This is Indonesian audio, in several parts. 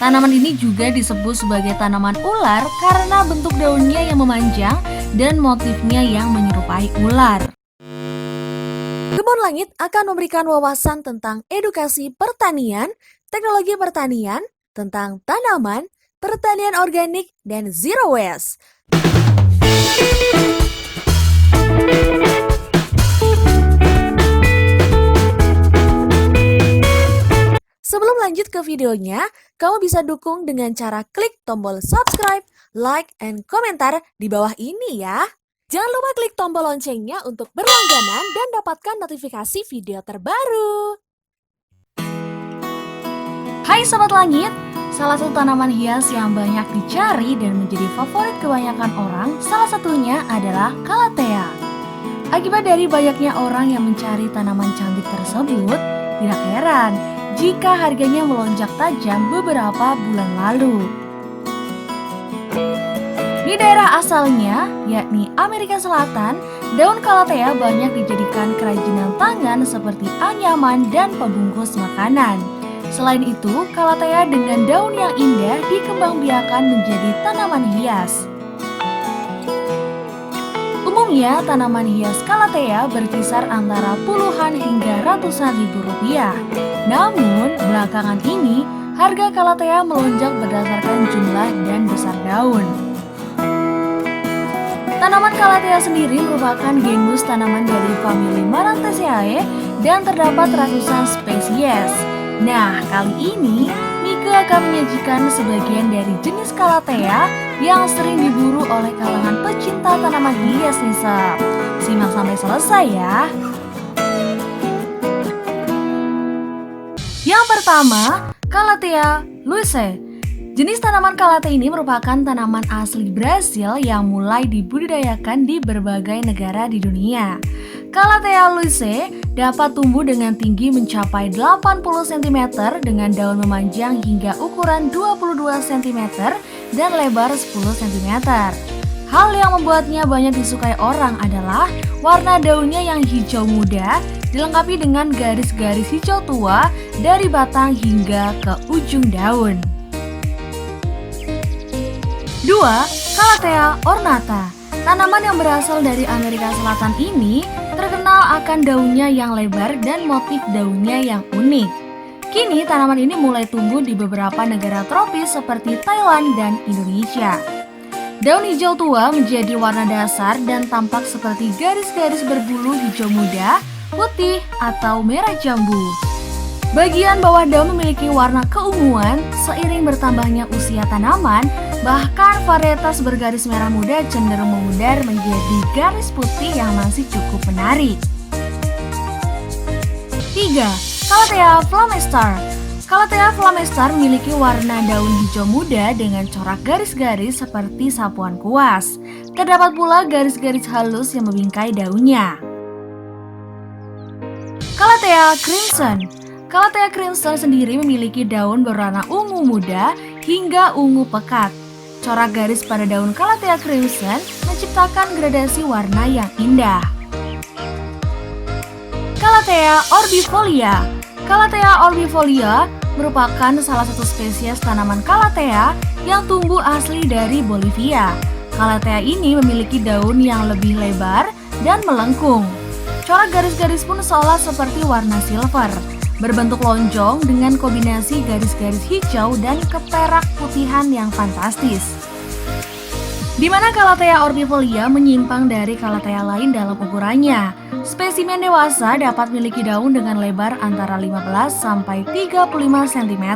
Tanaman ini juga disebut sebagai tanaman ular karena bentuk daunnya yang memanjang dan motifnya yang menyerupai ular. Kebun Langit akan memberikan wawasan tentang edukasi pertanian, teknologi pertanian, tentang tanaman, pertanian organik, dan zero waste. Sebelum lanjut ke videonya, kamu bisa dukung dengan cara klik tombol subscribe, like, and komentar di bawah ini ya. Jangan lupa klik tombol loncengnya untuk berlangganan dan dapatkan notifikasi video terbaru. Hai Sobat Langit, salah satu tanaman hias yang banyak dicari dan menjadi favorit kebanyakan orang, salah satunya adalah Calathea. Akibat dari banyaknya orang yang mencari tanaman cantik tersebut, tidak heran jika harganya melonjak tajam beberapa bulan lalu. Di daerah asalnya, yakni Amerika Selatan, daun Calathea banyak dijadikan kerajinan tangan seperti anyaman dan pembungkus makanan. Selain itu, Calathea dengan daun yang indah dikembangbiakan menjadi tanaman hias. Umumnya, tanaman hias Calathea berkisar antara puluhan hingga ratusan ribu rupiah. Namun, belakangan ini, harga Calathea melonjak berdasarkan jumlah dan besar daun. Tanaman Calathea sendiri merupakan genus tanaman dari famili Marantaceae dan terdapat ratusan spesies. Nah, kali ini Mika akan menyajikan sebagian dari jenis Calathea yang sering diburu oleh kalangan pecinta tanaman hias nih Sob. Simak sampai selesai ya. Yang pertama, Calathea luisae. Jenis tanaman Calathea ini merupakan tanaman asli Brasil yang mulai dibudidayakan di berbagai negara di dunia. Calathea luisae dapat tumbuh dengan tinggi mencapai 80 cm dengan daun memanjang hingga ukuran 22 cm dan lebar 10 cm. Hal yang membuatnya banyak disukai orang adalah warna daunnya yang hijau muda, dilengkapi dengan garis-garis hijau tua dari batang hingga ke ujung daun. 2. Calathea ornata. Tanaman yang berasal dari Amerika Selatan ini terkenal akan daunnya yang lebar dan motif daunnya yang unik. Kini tanaman ini mulai tumbuh di beberapa negara tropis seperti Thailand dan Indonesia. Daun hijau tua menjadi warna dasar dan tampak seperti garis-garis berbulu hijau muda, putih, atau merah jambu. Bagian bawah daun memiliki warna keunguan seiring bertambahnya usia tanaman, bahkan varietas bergaris merah muda cenderung memudar menjadi garis putih yang masih cukup menarik. 3. Calathea flamestar. Calathea flamestar memiliki warna daun hijau muda dengan corak garis-garis seperti sapuan kuas. Terdapat pula garis-garis halus yang membingkai daunnya. Calathea crimson. Calathea crimson sendiri memiliki daun berwarna ungu muda hingga ungu pekat. Corak garis pada daun Calathea crimson menciptakan gradasi warna yang indah. Calathea orbifolia. Calathea orbifolia merupakan salah satu spesies tanaman Calathea yang tumbuh asli dari Bolivia. Calathea ini memiliki daun yang lebih lebar dan melengkung. Corak garis-garis pun seolah seperti warna silver, berbentuk lonjong dengan kombinasi garis-garis hijau dan keperak putihan yang fantastis. Di mana Calathea orbifolia menyimpang dari Calathea lain dalam ukurannya. Spesimen dewasa dapat memiliki daun dengan lebar antara 15 sampai 35 cm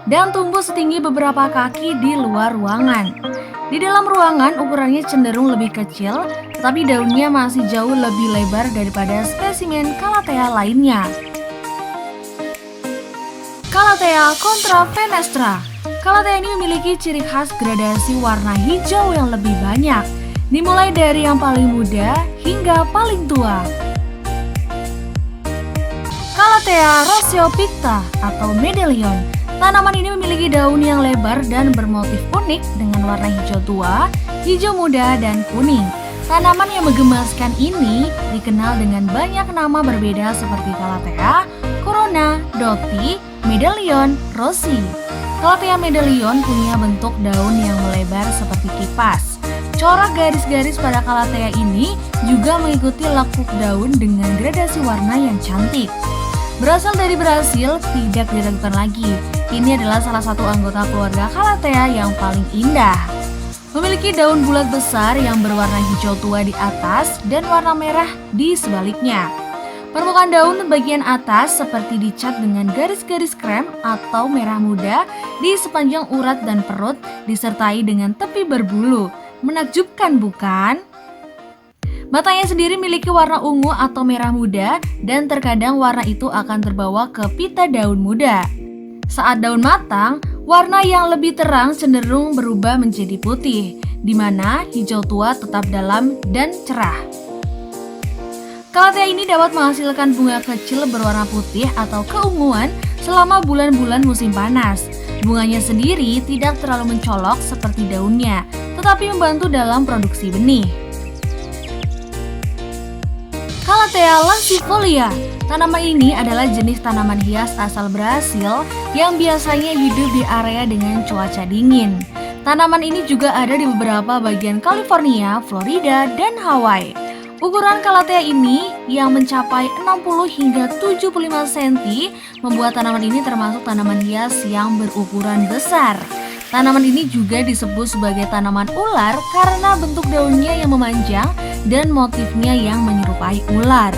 dan tumbuh setinggi beberapa kaki di luar ruangan. Di dalam ruangan ukurannya cenderung lebih kecil, tetapi daunnya masih jauh lebih lebar daripada spesimen Calathea lainnya. Calathea contrafenestra. Calathea ini memiliki ciri khas gradasi warna hijau yang lebih banyak, dimulai dari yang paling muda hingga paling tua. Calathea rosseopicta atau medallion. Tanaman ini memiliki daun yang lebar dan bermotif unik dengan warna hijau tua, hijau muda, dan kuning. Tanaman yang menggemaskan ini dikenal dengan banyak nama berbeda seperti Calathea, Corona, Dotti, Medallion, Rossi. Calathea medallion punya bentuk daun yang melebar seperti kipas. Corak garis-garis pada Calathea ini juga mengikuti lekuk daun dengan gradasi warna yang cantik. Berasal dari Brasil, tidak diragukan lagi. Ini adalah salah satu anggota keluarga Calathea yang paling indah. Memiliki daun bulat besar yang berwarna hijau tua di atas dan warna merah di sebaliknya. Permukaan daun bagian atas seperti dicat dengan garis-garis krem atau merah muda di sepanjang urat dan perut disertai dengan tepi berbulu. Menakjubkan bukan? Batangnya sendiri memiliki warna ungu atau merah muda dan terkadang warna itu akan terbawa ke pita daun muda. Saat daun matang, warna yang lebih terang cenderung berubah menjadi putih, di mana hijau tua tetap dalam dan cerah. Calathea ini dapat menghasilkan bunga kecil berwarna putih atau keunguan selama bulan-bulan musim panas. Bunganya sendiri tidak terlalu mencolok seperti daunnya, tetapi membantu dalam produksi benih. Calathea lancifolia. Tanaman ini adalah jenis tanaman hias asal Brasil yang biasanya hidup di area dengan cuaca dingin. Tanaman ini juga ada di beberapa bagian California, Florida, dan Hawaii. Ukuran Calathea ini yang mencapai 60 hingga 75 cm membuat tanaman ini termasuk tanaman hias yang berukuran besar. Tanaman ini juga disebut sebagai tanaman ular karena bentuk daunnya yang memanjang dan motifnya yang menyerupai ular.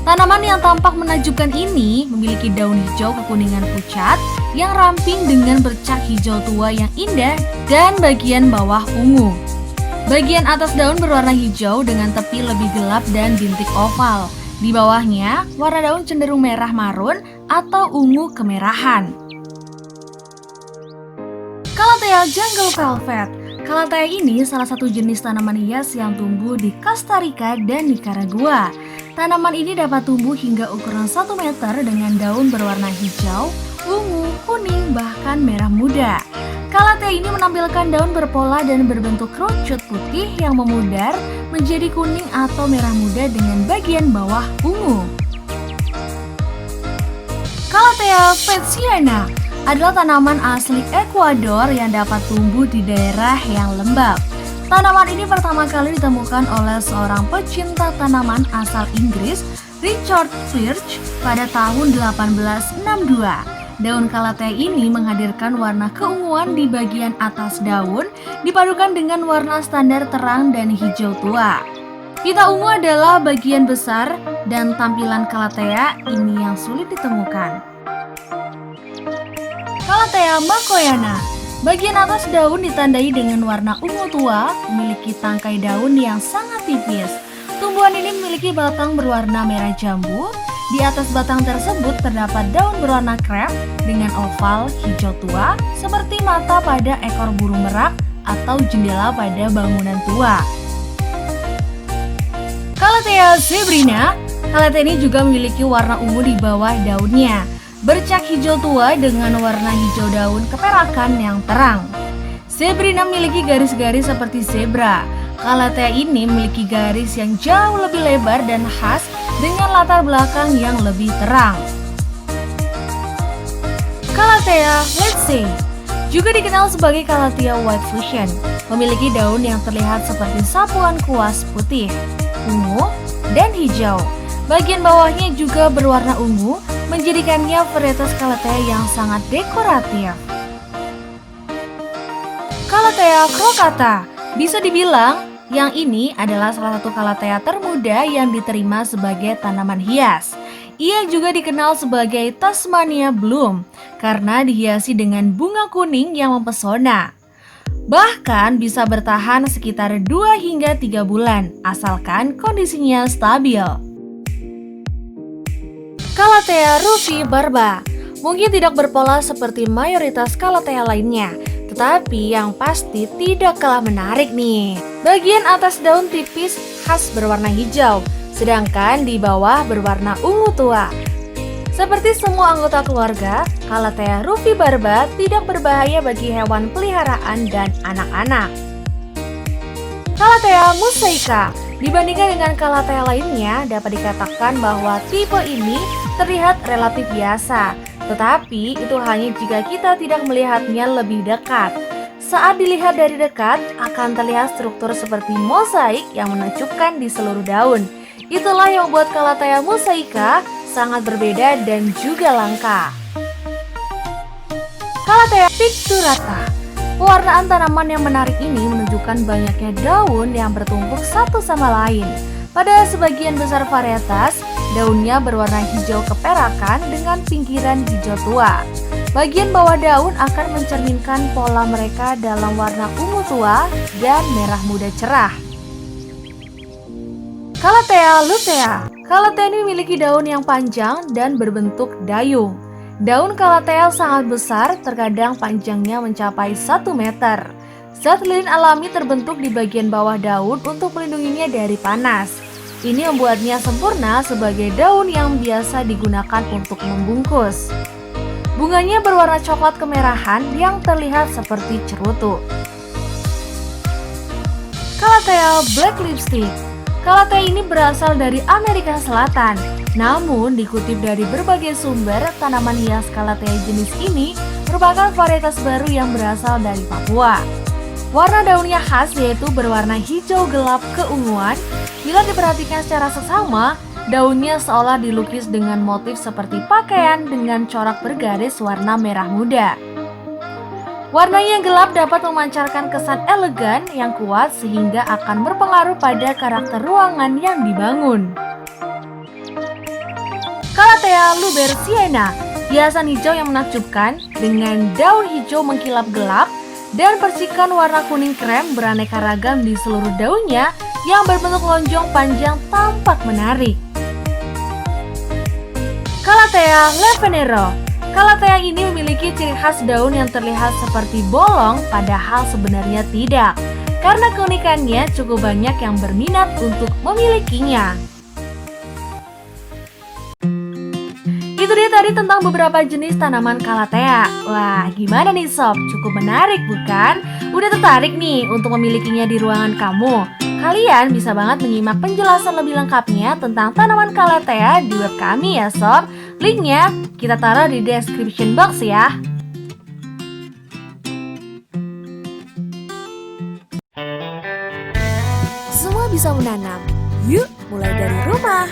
Tanaman yang tampak menakjubkan ini memiliki daun hijau kekuningan pucat yang ramping dengan bercak hijau tua yang indah dan bagian bawah ungu. Bagian atas daun berwarna hijau dengan tepi lebih gelap dan bintik oval. Di bawahnya, warna daun cenderung merah marun atau ungu kemerahan. Calathea jungle velvet. Calathea ini salah satu jenis tanaman hias yang tumbuh di Costa Rica dan Nicaragua. Tanaman ini dapat tumbuh hingga ukuran 1 meter dengan daun berwarna hijau, ungu, kuning, bahkan merah muda. Calathea ini menampilkan daun berpola dan berbentuk kerucut putih yang memudar menjadi kuning atau merah muda dengan bagian bawah ungu. Calathea veciana adalah tanaman asli Ekuador yang dapat tumbuh di daerah yang lembab. Tanaman ini pertama kali ditemukan oleh seorang pecinta tanaman asal Inggris, Richard Firch, pada tahun 1862. Daun Calathea ini menghadirkan warna keunguan di bagian atas daun dipadukan dengan warna standar terang dan hijau tua. Pita ungu adalah bagian besar dan tampilan Calathea ini yang sulit ditemukan. Calathea makoyana. Bagian atas daun ditandai dengan warna ungu tua, memiliki tangkai daun yang sangat tipis. Tumbuhan ini memiliki batang berwarna merah jambu. Di atas batang tersebut terdapat daun berwarna krem dengan oval hijau tua seperti mata pada ekor burung merak atau jendela pada bangunan tua. Calathea zebrina. Calathea ini juga memiliki warna ungu di bawah daunnya, bercak hijau tua dengan warna hijau daun keperakan yang terang. Zebrina memiliki garis-garis seperti zebra. Calathea ini memiliki garis yang jauh lebih lebar dan khas dengan latar belakang yang lebih terang. Calathea ledsay juga dikenal sebagai Calathea white fuchsia, memiliki daun yang terlihat seperti sapuan kuas putih, ungu, dan hijau. Bagian bawahnya juga berwarna ungu, menjadikannya varietas Calathea yang sangat dekoratif. Calathea crocata. Bisa dibilang yang ini adalah salah satu Calathea termuda yang diterima sebagai tanaman hias. Ia juga dikenal sebagai Tasmania Bloom karena dihiasi dengan bunga kuning yang mempesona. Bahkan bisa bertahan sekitar 2 hingga 3 bulan asalkan kondisinya stabil. Calathea rufibarba mungkin tidak berpola seperti mayoritas Calathea lainnya, tetapi yang pasti tidak kalah menarik nih. Bagian atas daun tipis khas berwarna hijau, sedangkan di bawah berwarna ungu tua. Seperti semua anggota keluarga, Calathea rufibarba tidak berbahaya bagi hewan peliharaan dan anak-anak. Calathea mosaica. Dibandingkan dengan Calathea lainnya, dapat dikatakan bahwa tipe ini terlihat relatif biasa. Tetapi itu hanya jika kita tidak melihatnya lebih dekat. Saat dilihat dari dekat, akan terlihat struktur seperti mosaik yang menakjubkan di seluruh daun. Itulah yang membuat Calathea mosaica sangat berbeda dan juga langka. Calathea picturata. Pewarnaan tanaman yang menarik ini menunjukkan banyaknya daun yang bertumpuk satu sama lain. Pada sebagian besar varietas, daunnya berwarna hijau keperakan dengan pinggiran hijau tua. Bagian bawah daun akan mencerminkan pola mereka dalam warna ungu tua dan merah muda cerah. Calathea lutea. Calathea ini memiliki daun yang panjang dan berbentuk dayung. Daun Calathea sangat besar, terkadang panjangnya mencapai 1 meter. Zat lilin alami terbentuk di bagian bawah daun untuk melindunginya dari panas. Ini membuatnya sempurna sebagai daun yang biasa digunakan untuk membungkus. Bunganya berwarna coklat kemerahan yang terlihat seperti cerutu. Calathea black lipstick. Calathea ini berasal dari Amerika Selatan. Namun dikutip dari berbagai sumber, tanaman hias Calathea jenis ini merupakan varietas baru yang berasal dari Papua. Warna daunnya khas yaitu berwarna hijau gelap keunguan. Bila diperhatikan secara seksama, daunnya seolah dilukis dengan motif seperti pakaian dengan corak bergaris warna merah muda. Warna yang gelap dapat memancarkan kesan elegan yang kuat sehingga akan berpengaruh pada karakter ruangan yang dibangun. Calathea luberciana, hiasan hijau yang menakjubkan dengan daun hijau mengkilap gelap dan percikan warna kuning krem beraneka ragam di seluruh daunnya yang berbentuk lonjong panjang tampak menarik. Calathea levenero. Calathea ini memiliki ciri khas daun yang terlihat seperti bolong padahal sebenarnya tidak. Karena keunikannya cukup banyak yang berminat untuk memilikinya. Itu dia tadi tentang beberapa jenis tanaman Calathea. Wah, gimana nih sob? Cukup menarik bukan? Udah tertarik nih untuk memilikinya di ruangan kamu? Kalian bisa banget menyimak penjelasan lebih lengkapnya tentang tanaman Calathea di web kami ya sob. Linknya kita taruh di description box ya. Semua bisa menanam. Yuk, mulai dari rumah.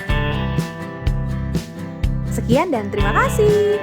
Sekian dan terima kasih.